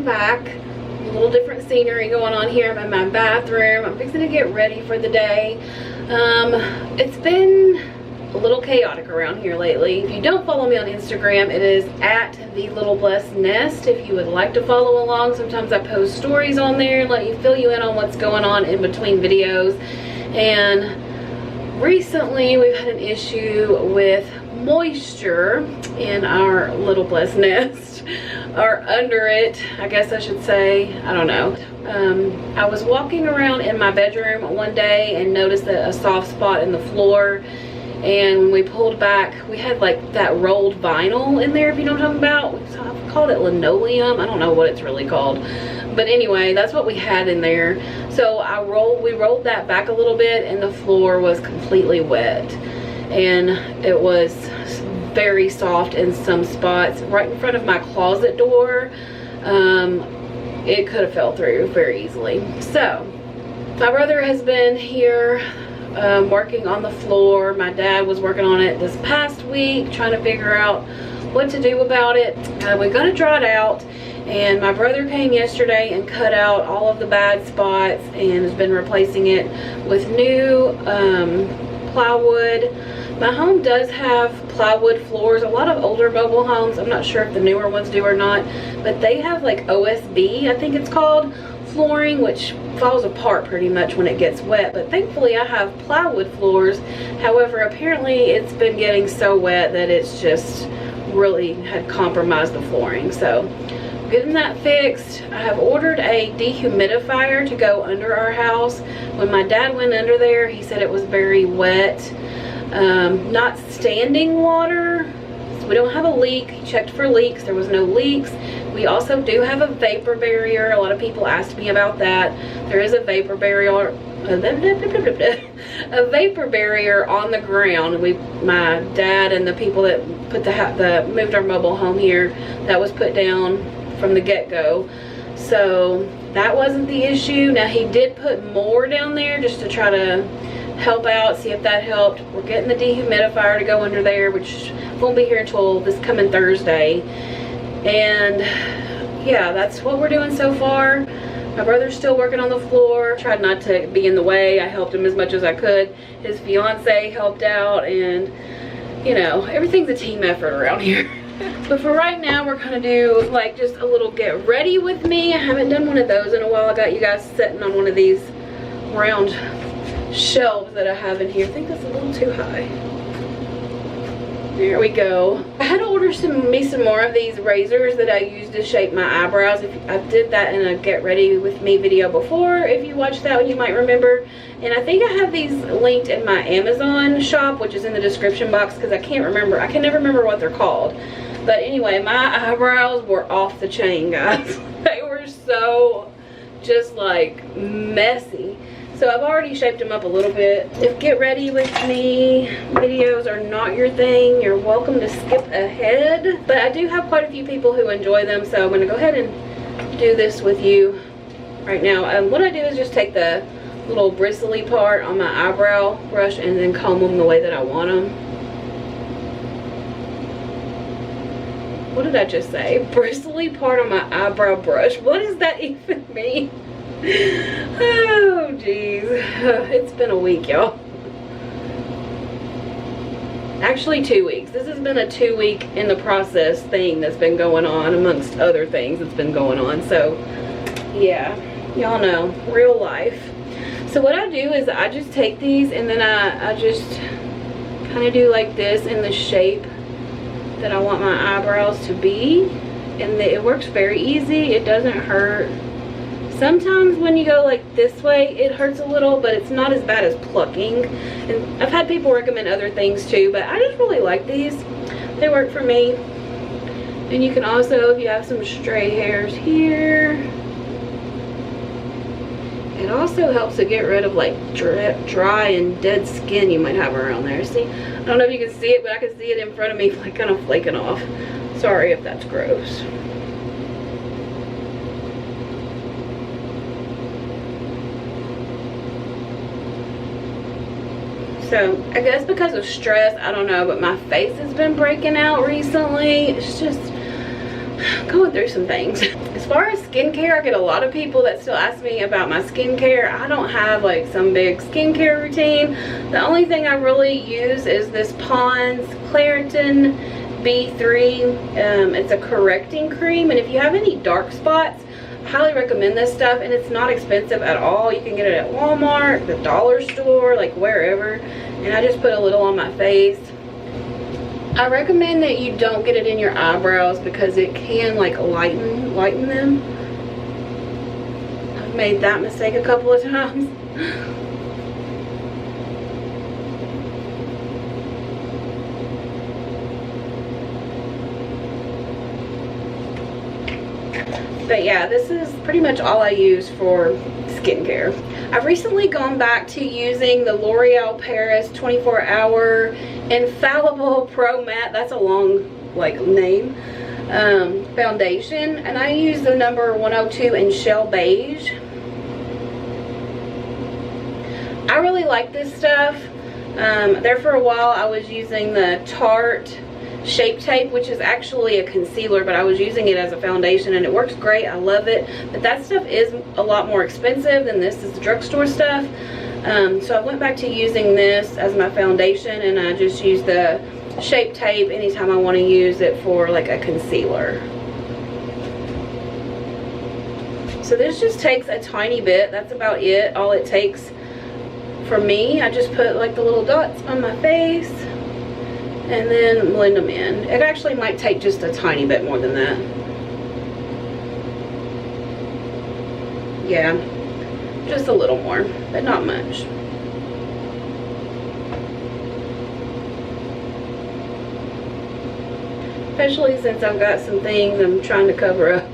back. A little different scenery going on here. I'm in my bathroom. I'm fixing to get ready for the day. It's been a little chaotic around here lately. If you don't follow me on Instagram, it is at @littleblessednest. If you would like to follow along, sometimes I post stories on there and let you fill you in on what's going on in between videos. And recently we've had an issue with moisture in our Little Blessed nest, or under it, I guess I should say. I don't know. I was walking around in my bedroom one day and noticed a soft spot in the floor. And when we pulled back, we had like that rolled vinyl in there, if you know what I'm talking about. I've called it linoleum. I don't know what it's really called. But anyway, that's what we had in there. So we rolled that back a little bit and the floor was completely wet. And it was very soft in some spots. Right in front of my closet door, it could have fell through very easily. So, my brother has been here working on the floor. My dad was working on it this past week, trying to figure out what to do about it. We're gonna draw it out, and my brother came yesterday and cut out all of the bad spots and has been replacing it with new plywood. My home does have plywood floors. A lot of older mobile homes, I'm not sure if the newer ones do or not, but they have like OSB, I think it's called, flooring, which falls apart pretty much when it gets wet. But thankfully I have plywood floors. However, apparently it's been getting so wet that it's just really had compromised the flooring. So getting that fixed. I have ordered a dehumidifier to go under our house. When my dad went under there, he said it was very wet. Not standing water. We don't have a leak. He checked for leaks. There was no leaks. We also do have a vapor barrier. A lot of people asked me about that. There is a vapor barrier, a vapor barrier on the ground. My dad and the people that moved our mobile home here, that was put down from the get-go. So that wasn't the issue. Now he did put more down there just to try to help out, see if that helped. We're getting the dehumidifier to go under there, which won't be here until this coming Thursday. And yeah, that's what we're doing so far. My brother's still working on the floor. Tried not to be in the way. I helped him as much as I could. His fiance helped out, and you know, everything's a team effort around here. But for right now, we're gonna do like just a little get ready with me. I haven't done one of those in a while. I got you guys sitting on one of these round shelves that I have in here. I think that's a little too high. There we go. I had to order some more of these razors that I use to shape my eyebrows. I did that in a get ready with me video before. If you watched that one, you might remember. And I think I have these linked in my Amazon shop, which is in the description box, because I can never remember what they're called. But anyway, my eyebrows were off the chain, guys. They were so just like messy. So I've already shaped them up a little bit. If get ready with me videos are not your thing, you're welcome to skip ahead. But I do have quite a few people who enjoy them, so I'm gonna go ahead and do this with you right now. What I do is just take the little bristly part on my eyebrow brush and then comb them the way that I want them. What did I just say? Bristly part on my eyebrow brush. What does that even mean? Oh geez, it's been a week, y'all. Actually 2 weeks. This has been a 2-week in the process thing that's been going on, amongst other things that's been going on. So yeah, y'all know, real life. So what I do is I just take these and then I just kind of do like this in the shape that I want my eyebrows to be, and it works very easy. It doesn't hurt. Sometimes when you go like this way, it hurts a little, but it's not as bad as plucking. And I've had people recommend other things too, but I just really like these. They work for me. And you can also, if you have some stray hairs here, it also helps to get rid of like dry and dead skin you might have around there. See, I don't know if you can see it, but I can see it in front of me, like kind of flaking off. Sorry if that's gross. So I guess because of stress, I don't know, but my face has been breaking out recently. It's just going through some things. As far as skincare, I get a lot of people that still ask me about my skincare. I don't have like some big skincare routine. The only thing I really use is this Pond's Claritin B3. It's a correcting cream, and if you have any dark spots, I highly recommend this stuff, and it's not expensive at all. You can get it at Walmart, the dollar store, like wherever, and I just put a little on my face. I recommend that you don't get it in your eyebrows because it can like lighten them. I've made that mistake a couple of times. But yeah, this is pretty much all I use for skincare. I've recently gone back to using the L'Oreal Paris 24-Hour Infallible Pro Matte, that's a long like name, foundation, and I use the number 102 in Shell Beige. I really like this stuff. There for a while I was using the Tarte Shape Tape, which is actually a concealer, but I was using it as a foundation and it works great. I love it, but that stuff is a lot more expensive than this is the drugstore stuff. So I went back to using this as my foundation, and I just use the Shape Tape anytime I want to use it for like a concealer. So this just takes a tiny bit. That's about it. All it takes for me. I just put like the little dots on my face and then blend them in. It actually might take just a tiny bit more than that. Yeah, just a little more, but not much. Especially since I've got some things I'm trying to cover up.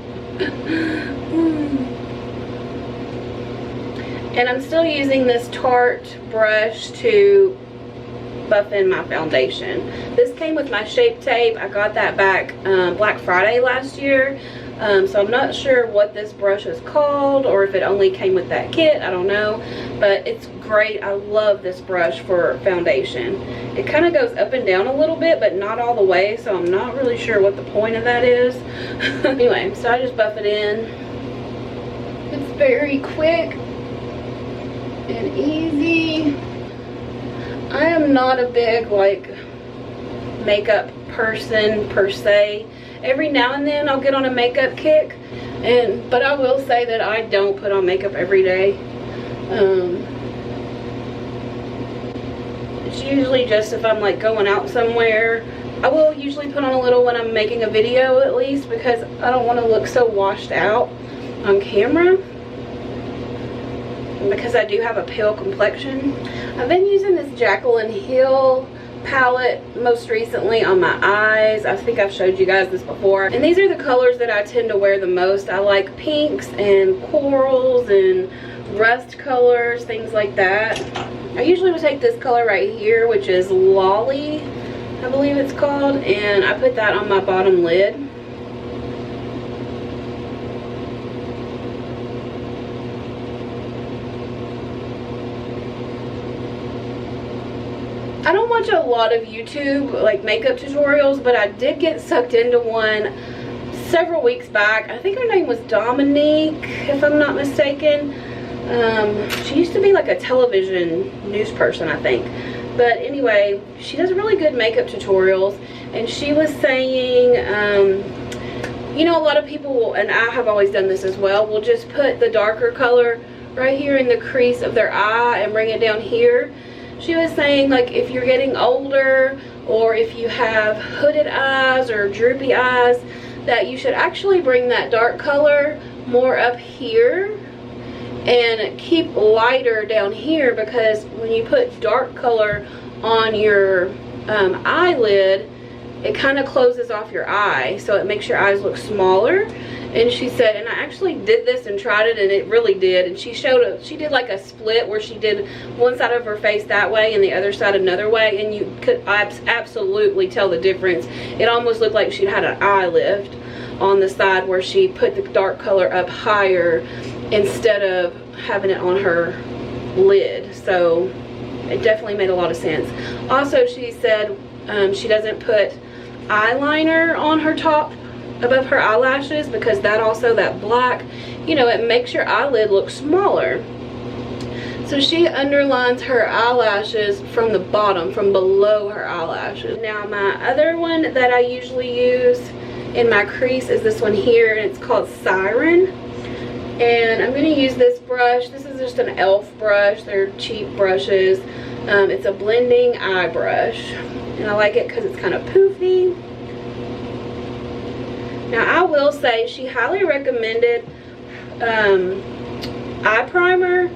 And I'm still using this Tarte brush to buff in my foundation. This came with my Shape Tape. I got that back Black Friday last year. So I'm not sure what this brush is called, or if it only came with that kit. I don't know, but it's great. I love this brush for foundation. It kind of goes up and down a little bit, but not all the way, so I'm not really sure what the point of that is. Anyway, so I just buff it in. It's very quick and easy. I am not a big like makeup person per se. Every now and then I'll get on a makeup kick, but I will say that I don't put on makeup every day. It's usually just if I'm like going out somewhere. I will usually put on a little when I'm making a video, at least, because I don't want to look so washed out on camera, because I do have a pale complexion. I've been using this Jaclyn Hill palette most recently on my eyes. I think I've showed you guys this before, and these are the colors that I tend to wear the most. I like pinks and corals and rust colors, things like that. I usually would take this color right here, which is Lolly, I believe it's called, and I put that on my bottom lid. I don't watch a lot of YouTube like makeup tutorials, but I did get sucked into one several weeks back. I think her name was Dominique, if I'm not mistaken. She used to be like a television news person, I think. But anyway, she does really good makeup tutorials, and she was saying, you know, a lot of people will, and I have always done this as well, will just put the darker color right here in the crease of their eye and bring it down here. She was saying, like, if you're getting older, or if you have hooded eyes or droopy eyes, that you should actually bring that dark color more up here and keep lighter down here, because when you put dark color on your eyelid, it kind of closes off your eye, so it makes your eyes look smaller. And she said, and I actually did this and tried it, and it really did. And she did like a split where she did one side of her face that way and the other side another way, and you could absolutely tell the difference. It almost looked like she'd had an eye lift on the side where she put the dark color up higher instead of having it on her lid. So it definitely made a lot of sense. Also, she said she doesn't put eyeliner on her top above her eyelashes, because that black, you know, it makes your eyelid look smaller. So she underlines her eyelashes from the bottom, from below her eyelashes. Now my other one that I usually use in my crease is this one here, and it's called Siren. And I'm going to use this brush. This is just an e.l.f. brush. They're cheap brushes. It's a blending eye brush, and I like it because it's kind of poofy. Now I will say she highly recommended eye primer,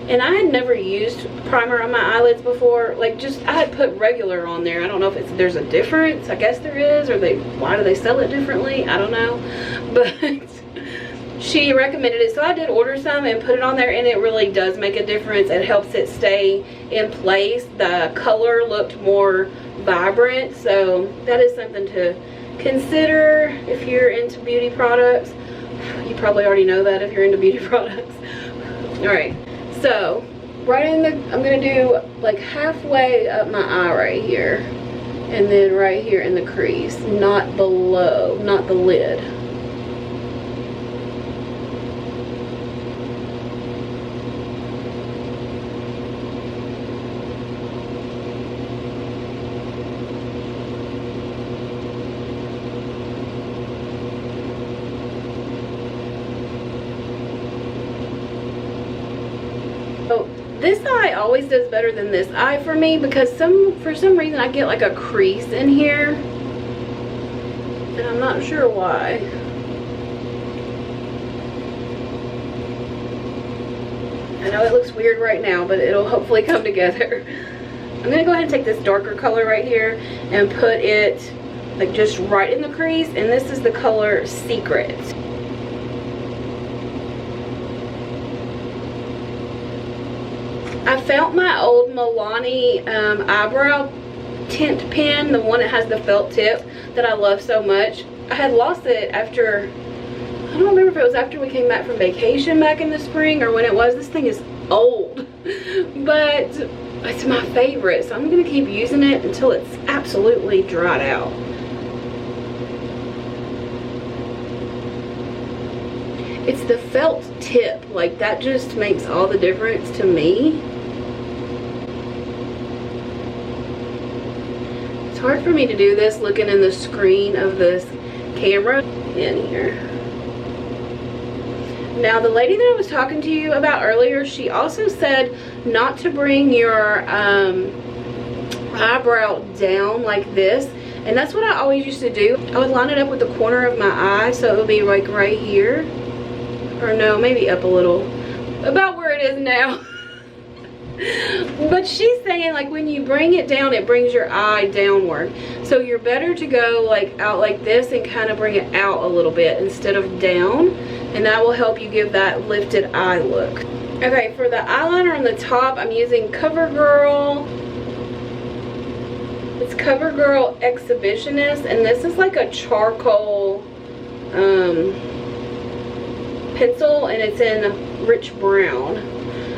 and I had never used primer on my eyelids before. Like, just I had put regular on there. I don't know if there's a difference. I guess there is, or why do they sell it differently? I don't know, but she recommended it, so I did order some and put it on there, and it really does make a difference. It helps it stay in place. The color looked more vibrant, so that is something to consider if you're into beauty products. You probably already know that if you're into beauty products. All right, so I'm gonna do like halfway up my eye right here, and then right here in the crease, not below, not the lid. So this eye always does better than this eye for me, because for some reason I get like a crease in here, and I'm not sure why. I know it looks weird right now, but it'll hopefully come together. I'm gonna go ahead and take this darker color right here and put it like just right in the crease, and this is the color Secret. I found my old Milani eyebrow tint pen, the one that has the felt tip that I love so much. I had lost it after, I don't remember if it was after we came back from vacation back in the spring or when it was. This thing is old, but it's my favorite, so I'm gonna keep using it until it's absolutely dried out. It's the felt tip, like that just makes all the difference to me. It's hard for me to do this looking in the screen of this camera in here. Now the lady that I was talking to you about earlier, she also said not to bring your eyebrow down like this, and that's what I always used to do. I would line it up with the corner of my eye, so it would be like right here, or no, maybe up a little, about where it is now. But she's saying like when you bring it down, it brings your eye downward, so you're better to go like out like this and kind of bring it out a little bit instead of down, and that will help you give that lifted eye look. Okay, for the eyeliner on the top, I'm using CoverGirl. It's CoverGirl Exhibitionist, and this is like a charcoal pencil, and it's in rich brown.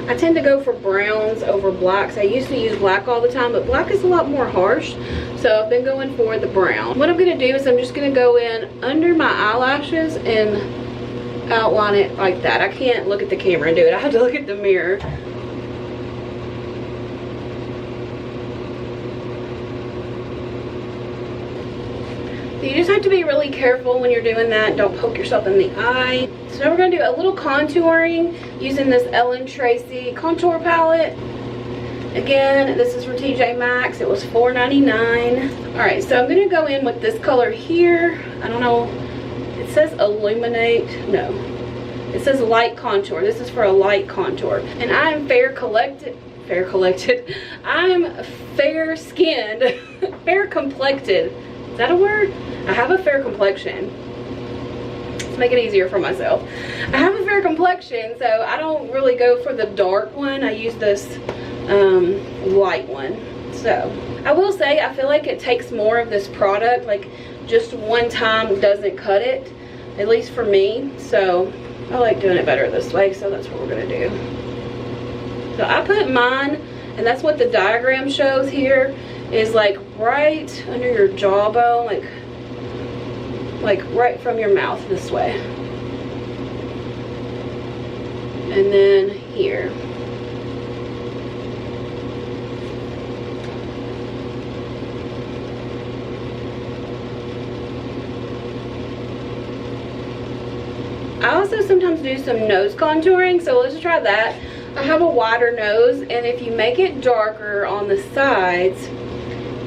I tend to go for browns over blacks. I used to use black all the time, but black is a lot more harsh, so I've been going for the brown. What I'm going to do is I'm just going to go in under my eyelashes and outline it like that. I can't look at the camera and do it. I have to look at the mirror. So you just have to be really careful when you're doing that. Don't poke yourself in the eye. So now we're going to do a little contouring using this Ellen Tracy contour palette. Again, this is from TJ Maxx. It was $4.99. Alright, so I'm going to go in with this color here. I don't know. It says illuminate. No. It says light contour. This is for a light contour. And I am fair collected. I'm fair skinned. Fair complected. Is that a word? I have a fair complexion. Let's make it easier for myself. I have a fair complexion, so I don't really go for the dark one. I use this light one. So I will say I feel like it takes more of this product. Like just one time doesn't cut it, at least for me. So I like doing it better this way, so that's what we're gonna do. So I put mine, and that's what the diagram shows here, is like right under your jawbone, like like right from your mouth this way. And then here. I also sometimes do some nose contouring, so let's try that. I have a wider nose, and if you make it darker on the sides,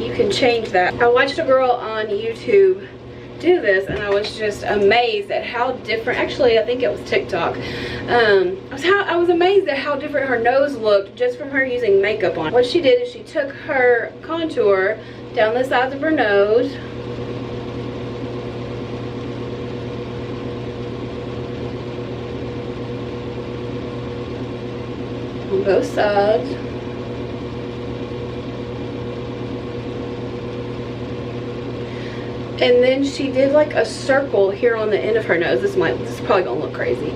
you can change that. I watched a girl on YouTube do this, and I was just amazed at how different, actually I think it was TikTok, I was amazed at how different her nose looked just from her using makeup on. What she did is she took her contour down the sides of her nose, on both sides, and then she did like a circle here on the end of her nose. This is probably gonna look crazy.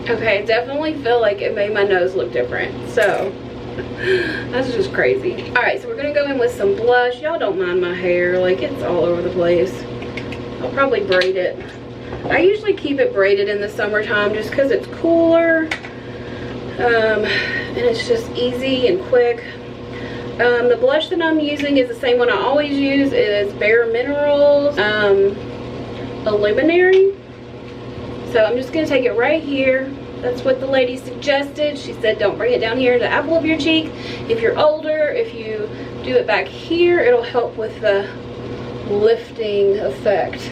Okay, I definitely feel like it made my nose look different, so that's just crazy. All right, so we're gonna go in with some blush. Y'all don't mind my hair, like it's all over the place. I'll probably braid it. I usually keep it braided in the summertime just because it's cooler, and it's just easy and quick. The blush that I'm using is the same one I always use. It is Bare Minerals Illuminary. So I'm just gonna take it right here. That's what the lady suggested. She said don't bring it down here to the apple of your cheek. If you're older, if you do it back here, it'll help with the lifting effect.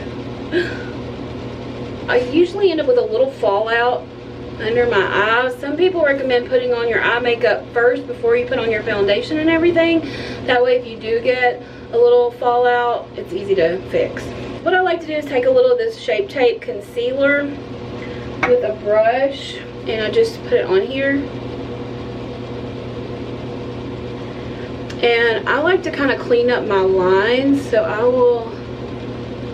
I usually end up with a little fallout under my eyes. Some people recommend putting on your eye makeup first before you put on your foundation and everything. That way if you do get a little fallout, it's easy to fix. What I like to do is take a little of this Shape Tape concealer with a brush, and I just put it on here. And I like to kind of clean up my lines, so I will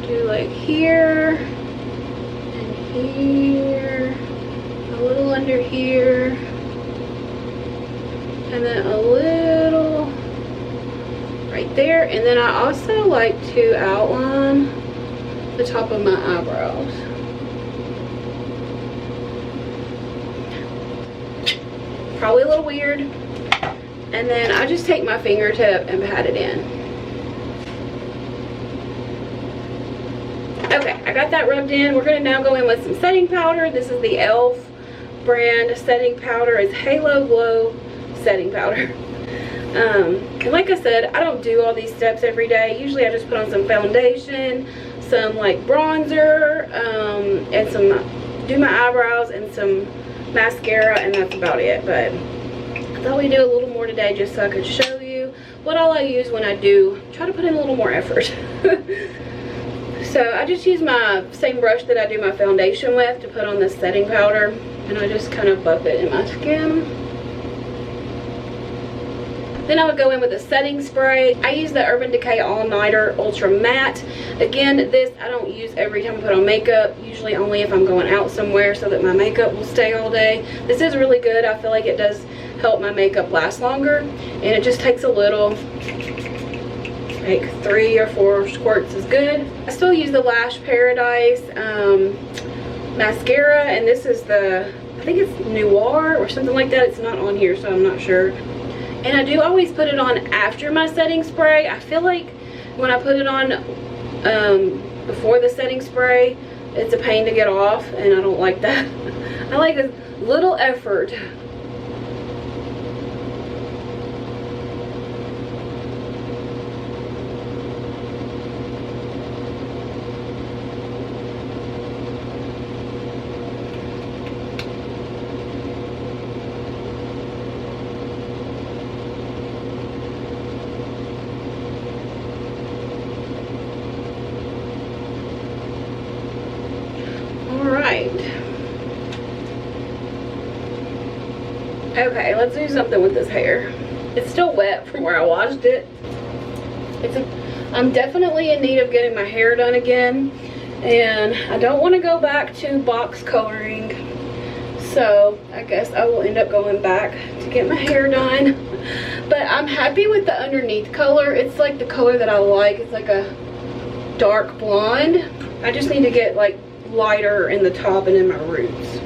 do like here and here, a little under here, and then a little right there. And then I also like to outline the top of my eyebrows. Probably a little weird. And then I just take my fingertip and pat it in. Okay, I got that rubbed in. We're going to now go in with some setting powder. This is the e.l.f. brand setting powder. It's Halo Glow setting powder. And like I said, I don't do all these steps every day. Usually I just put on some foundation, some like bronzer, and do my eyebrows and some mascara, and that's about it. But I thought we'd do a little more today just so I could show you what all I use when I do try to put in a little more effort. So I just use my same brush that I do my foundation with to put on this setting powder, and I just kind of buff it in my skin. Then I would go in with a setting spray. I use the Urban Decay All Nighter Ultra Matte. Again, this I don't use every time I put on makeup, usually only if I'm going out somewhere so that my makeup will stay all day. This is really good. I feel like it does help my makeup last longer, and it just takes a little, like 3 or 4 squirts is good. I still use the Lash Paradise mascara, and this is the, I think it's Noir or something like that. It's not on here, so I'm not sure. And I do always put it on after my setting spray. I feel like when I put it on before the setting spray, it's a pain to get off, and I don't like that. I like a little effort. Okay, let's do something with this hair. It's still wet from where I washed it. I'm definitely in need of getting my hair done again, and I don't want to go back to box coloring So I guess I will end up going back to get my hair done. But I'm happy with the underneath color. It's like the color that I like. It's like a dark blonde. I just need to get like lighter in the top and in my roots.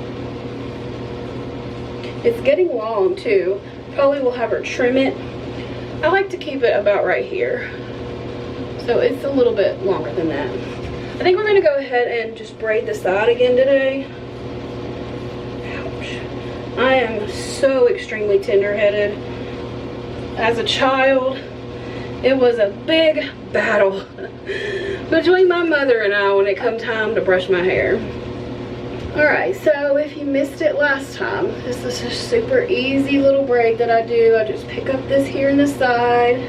It's getting long too. Probably will have her trim it. I like to keep it about right here. So it's a little bit longer than that. I think we're gonna go ahead and just braid the side again today. Ouch. I am so extremely tender-headed. As a child, it was a big battle between my mother and I when it come time to brush my hair. Alright, so if you missed it last time, this is a super easy little braid that I do. I just pick up this here in the side,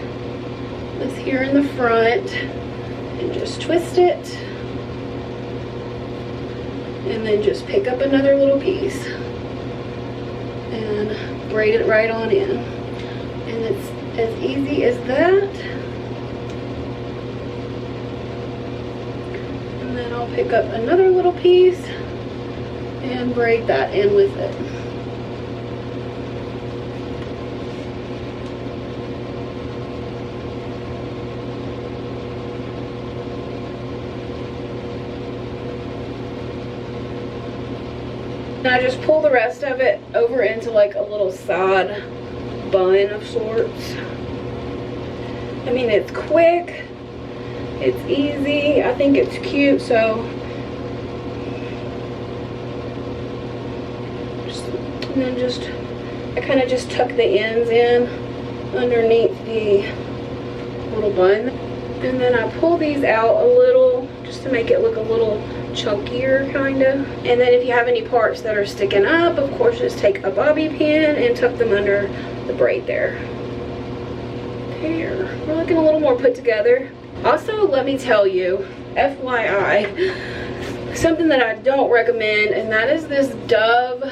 this here in the front, and just twist it. And then just pick up another little piece and braid it right on in. And it's as easy as that. And then I'll pick up another little piece and braid that in with it. And I just pull the rest of it over into like a little side bun of sorts. I mean, it's quick, it's easy, I think it's cute, so and then just I kind of just tuck the ends in underneath the little bun, and then I pull these out a little just to make it look a little chunkier kind of. And then if you have any parts that are sticking up, of course just take a bobby pin and tuck them under the braid there. There, we're looking a little more put together. Also, let me tell you, FYI, something that I don't recommend, and that is this Dove,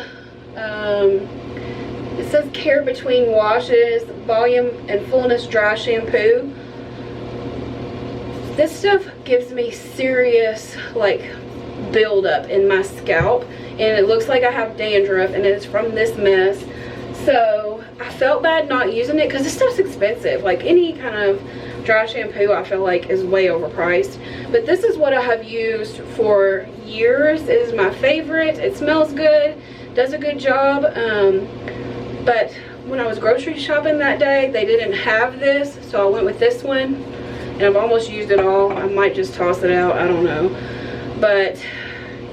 it says care between washes, volume and fullness dry shampoo. This stuff gives me serious like buildup in my scalp, and it looks like I have dandruff, and it's from this mess. So I felt bad not using it because this stuff's expensive. Like any kind of dry shampoo I feel like is way overpriced, but this is what I have used for years. It is my favorite. It smells good, does a good job. But when I was grocery shopping that day, they didn't have this, so I went with this one, and I've almost used it all. I might just toss it out, I don't know. But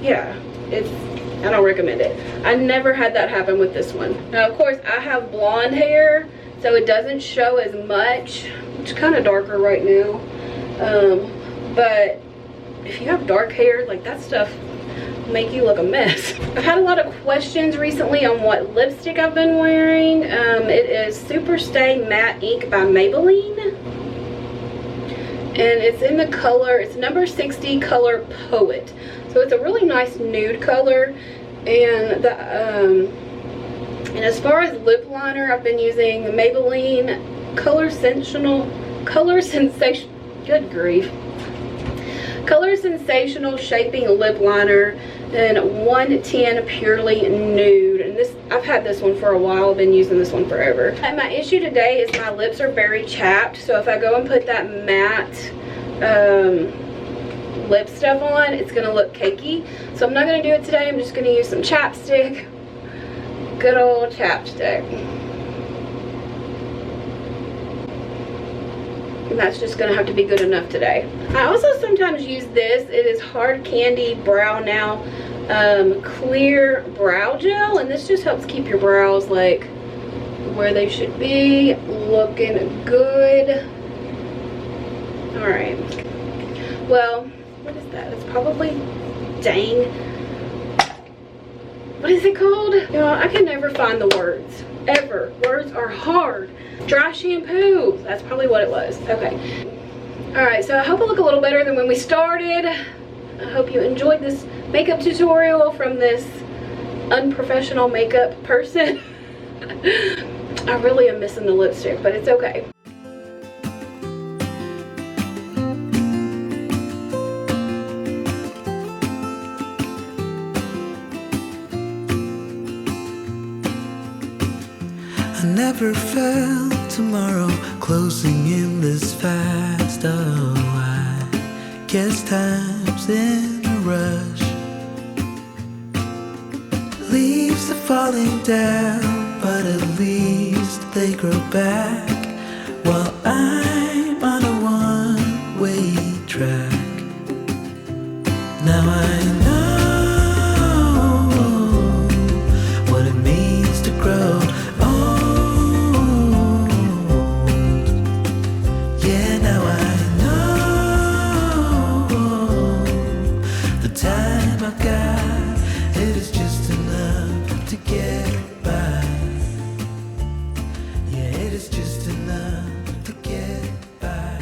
yeah, I don't recommend it. I never had that happen with this one. Now, of course, I have blonde hair, so it doesn't show as much. It's kind of darker right now. But if you have dark hair, like that stuff make you look a mess. I've had a lot of questions recently on what lipstick I've been wearing. It is Super Stay Matte Ink by Maybelline. And it's in the color, it's number 60 color Poet. So it's a really nice nude color. And and as far as lip liner, I've been using the Maybelline Color Sensation, good grief. Color Sensational Shaping Lip Liner in 110 Purely Nude. And this, I've had this one for a while. I've been using this one forever. And my issue today is my lips are very chapped. So if I go and put that matte lip stuff on, it's going to look cakey. So I'm not going to do it today. I'm just going to use some chapstick. Good old chapstick. And that's just gonna have to be good enough today. I also sometimes use this. It is Hard Candy Brow Now Clear Brow Gel, and this just helps keep your brows like where they should be, looking good. All right. Well, what is that? It's probably, dang. What is it called? You know, I can never find the words. Ever. Words are hard. Dry shampoo. That's probably what it was. Okay. Alright, so I hope I look a little better than when we started. I hope you enjoyed this makeup tutorial from this unprofessional makeup person. I really am missing the lipstick, but it's okay. never felt tomorrow closing in this fast. Oh, I guess time's in a rush. Leaves are falling down, but at least they grow back, while I'm on a one-way track. Now I know what it means to grow old. Yeah, now I know the time I've got, it is just enough to get by. Yeah, it is just enough to get by.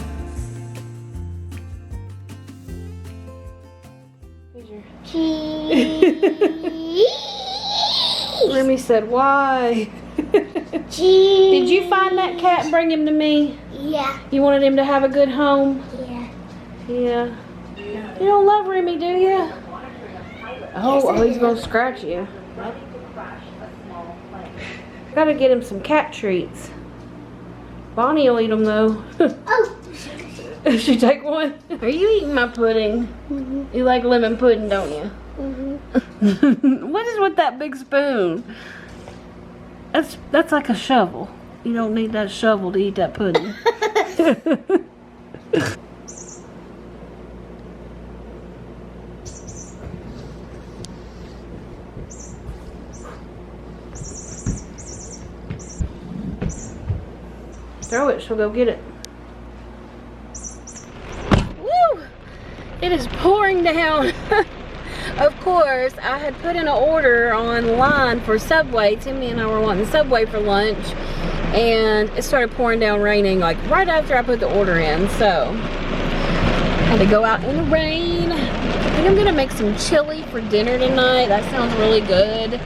Remy said, why? Did you find that cat and bring him to me? Yeah. You wanted him to have a good home? Yeah. Yeah. You don't love Remy, do you? Oh, he's gonna scratch you. Gotta get him some cat treats. Bonnie will eat them though. Oh. She take one? Are you eating my pudding? You like lemon pudding, don't you? What is with that big spoon? That's like a shovel. You don't need that shovel to eat that pudding. Throw it, she'll go get it. Woo! It is pouring down. Of course, I had put in an order online for Subway. Timmy and I were wanting Subway for lunch, and it started pouring down, raining, like right after I put the order in. So, had to go out in the rain. I think I'm gonna make some chili for dinner tonight. That sounds really good. I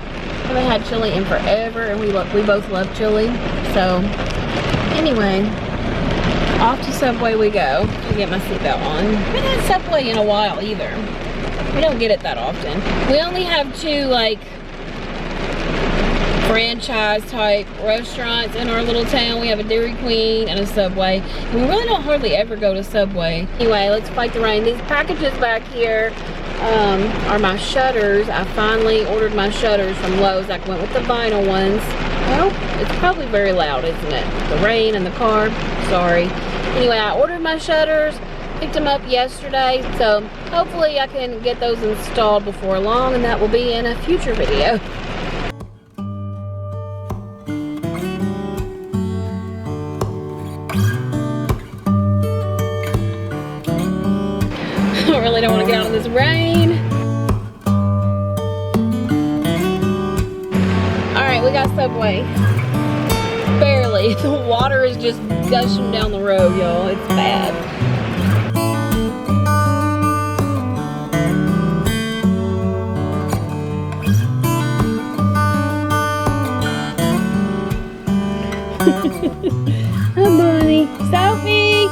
haven't had chili in forever, and we both love chili. So, anyway, off to Subway we go to get my seatbelt on. I haven't had Subway in a while either. We don't get it that often. We only have two like franchise type restaurants in our little town. We have a Dairy Queen and a Subway. And we really don't hardly ever go to Subway. Anyway, let's fight the rain. These packages back here are my shutters. I finally ordered my shutters from Lowe's. I went with the vinyl ones. Well, it's probably very loud, isn't it? The rain and the car. Sorry. Anyway, I ordered my shutters. Picked them up yesterday, so hopefully I can get those installed before long, and that will be in a future video. I really don't want to get out in this rain. Alright, we got Subway. Barely. The water is just gushing down the road, y'all. It's bad. Hi, Bonnie. Sophie!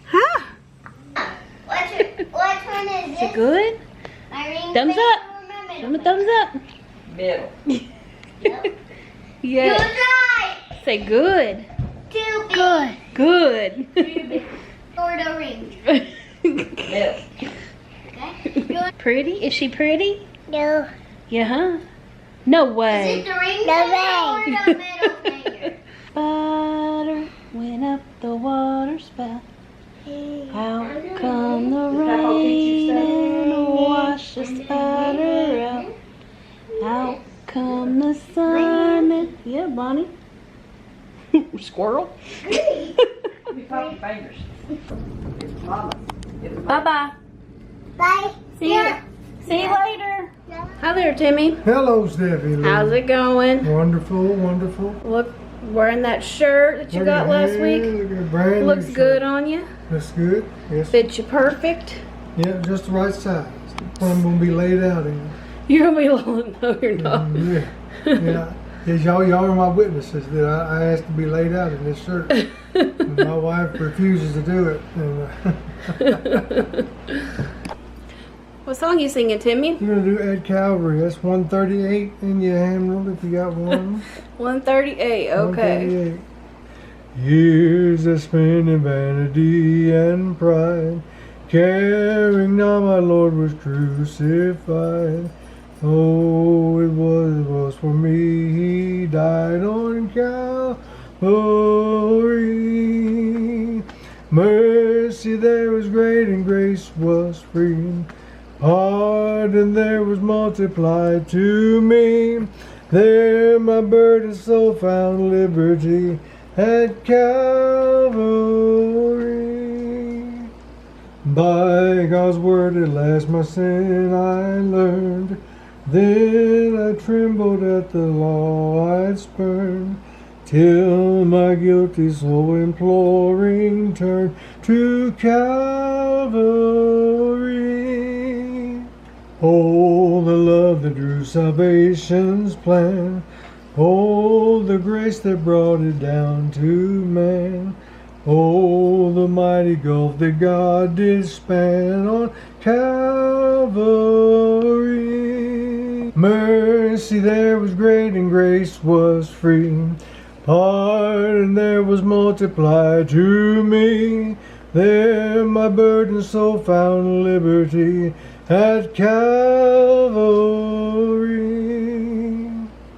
Huh? Which one is Is it good? Thumbs up. Give me a thumbs up. Middle. Yeah. Right. Say good. Too big. Good. Too big. Lord of the Rings. Middle. Okay. Pretty? Is she pretty? No. Yeah, huh? No Is it way. the ring finger or the middle finger? Butter went up the water spout. Out come the rain and wash the sputter out. Out come the sun and... Yeah, Bonnie. Squirrel. Let me pop your fingers. It's Mama. Bye-bye. Bye. See you. See you later. Hi there, Timmy. Hello, Steffi. How's it going? Wonderful, wonderful. Look, wearing that shirt that you got last week. Look at a brand new Looks shirt. good on you. Looks good. Yes. Fits you perfect. Yeah, just the right size. I'm gonna be laid out in. You're gonna be alone. No, you're not. Yeah. Yeah. Yes, y'all are my witnesses that I asked to be laid out in this shirt. And my wife refuses to do it. And, What song you singing, Timmy? You're gonna do Ed Calvary. That's 138 in your handle if you got one. 138, okay. 138. Years I spent in vanity and pride, caring not my Lord was crucified. Oh, it was for me he died on Calvary. Mercy there was great and grace was free. Pardon there was multiplied to me. There my burdened soul found liberty at Calvary. By God's word at last my sin I learned. Then I trembled at the law I'd spurned, till my guilty soul imploring turned to Calvary. Oh, the love that drew salvation's plan. Oh, the grace that brought it down to man. Oh, the mighty gulf that God did span on Calvary. Mercy there was great and grace was free. Pardon there was multiplied to me. There my burdened soul found liberty at Calvary.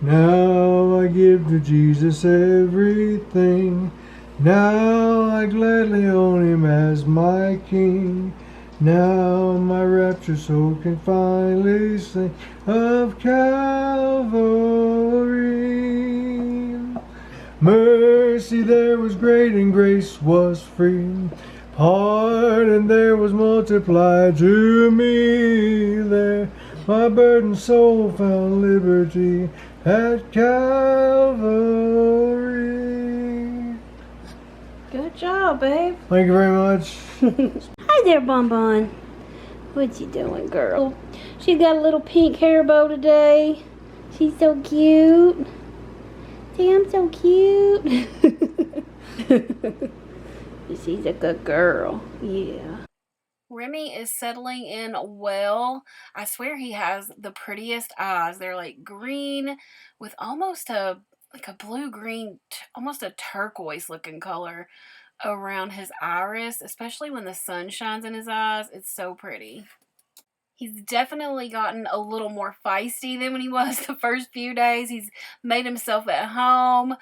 Now I give to Jesus everything. Now I gladly own him as my King. Now my raptured soul can finally sing of Calvary. Mercy there was great and grace was free. Pardon there was multiplied to me. There my burdened soul found liberty at Calvary. Good job, babe. Thank you very much. Hi there, Bonbon. What you doing, girl? She's got a little pink hair bow today. She's so cute. See, I'm so cute. She's a good girl. Yeah. Remy is settling in well. I swear he has the prettiest eyes. They're like green with almost a blue-green, almost a turquoise looking color around his iris, especially when the sun shines in his eyes. It's so pretty. He's definitely gotten a little more feisty than when he was the first few days. He's made himself at home.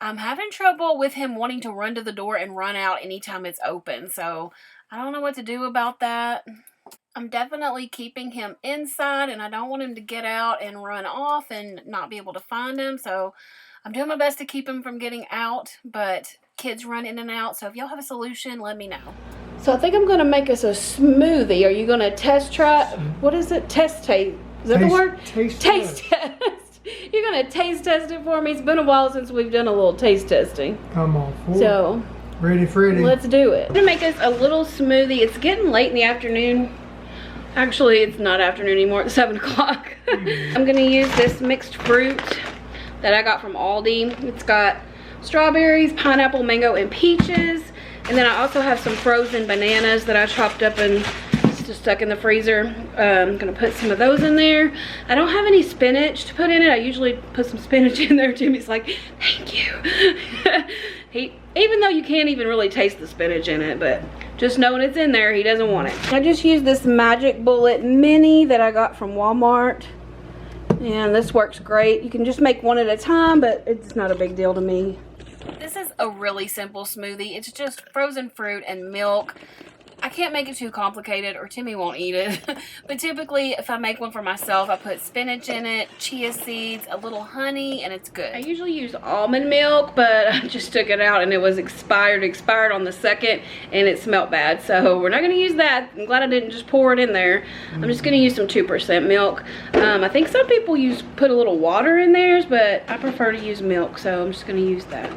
I'm having trouble with him wanting to run to the door and run out anytime it's open, so I don't know what to do about that. I'm definitely keeping him inside, and I don't want him to get out and run off and not be able to find him, so I'm doing my best to keep him from getting out, but kids run in and out, so if y'all have a solution, let me know. So I think I'm going to make us a smoothie. Are you going to test try? What is it? Taste. Is that the word? Taste test. You're going to taste test it for me? It's been a while since we've done a little taste testing. Come on, fool. So, ready, Freddy. let's do it. I'm going to make us a little smoothie. It's getting late in the afternoon. Actually, it's not afternoon anymore. It's 7 o'clock. I'm going to use this mixed fruit that I got from Aldi. It's got strawberries, pineapple, mango, and peaches. And then I also have some frozen bananas that I chopped up and just stuck in the freezer. I'm gonna put some of those in there. I don't have any spinach to put in it. I usually put some spinach in there. Jimmy's like, thank you. Even though you can't even really taste the spinach in it, but just knowing it's in there, he doesn't want it. I just used this Magic Bullet Mini that I got from Walmart. And this works great. You can just make one at a time, but it's not a big deal to me. This is a really simple smoothie. It's just frozen fruit and milk. I can't make it too complicated or Timmy won't eat it. But typically, if I make one for myself, I put spinach in it, chia seeds, a little honey, and it's good. I usually use almond milk, but I just took it out and it was expired on the 2nd, and it smelled bad. So we're not gonna use that. I'm glad I didn't just pour it in there. I'm just gonna use some 2% milk. I think some people put a little water in theirs, but I prefer to use milk, so I'm just gonna use that.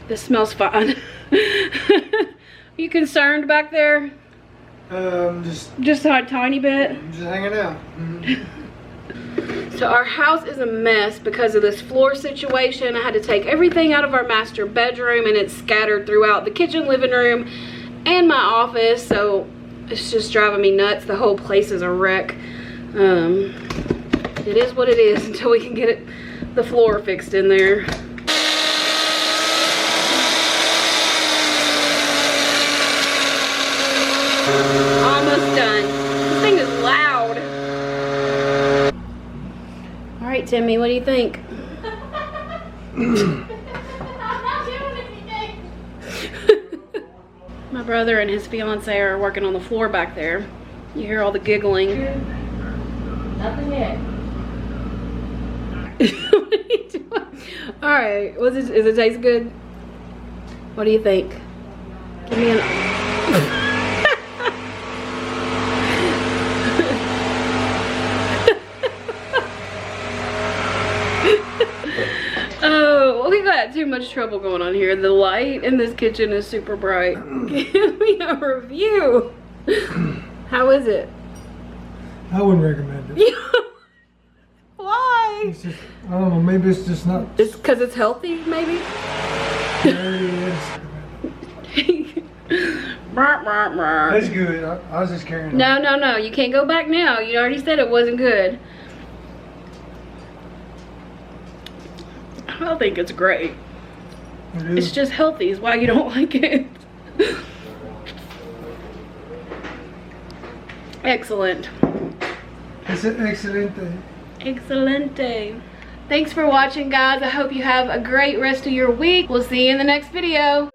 This smells fine. You concerned back there? Just a tiny bit? Just hanging out. So our house is a mess because of this floor situation. I had to take everything out of our master bedroom and it's scattered throughout the kitchen, living room, and my office. So It's just driving me nuts. The whole place is a wreck. It is what it is until we can get the floor fixed in there. Almost done. This thing is loud. All right, Timmy, what do you think? My brother and his fiance are working on the floor back there. You hear all the giggling. Nothing yet. What are you doing? All right, does it taste good? What do you think? Give me an. Oh, we got too much trouble going on here. The light in this kitchen is super bright. Give me a review. How is it? I wouldn't recommend it. Why? It's just, I don't know, maybe it's just not. It's because it's healthy, maybe? That's good. I was just carrying on. No, you can't go back now. You already said it wasn't good. I think it's great. It It's is. just healthy is why you don't like it. Excellent. It's an excellent day. Excelente. Thanks for watching, guys. I hope you have a great rest of your week. We'll see you in the next video.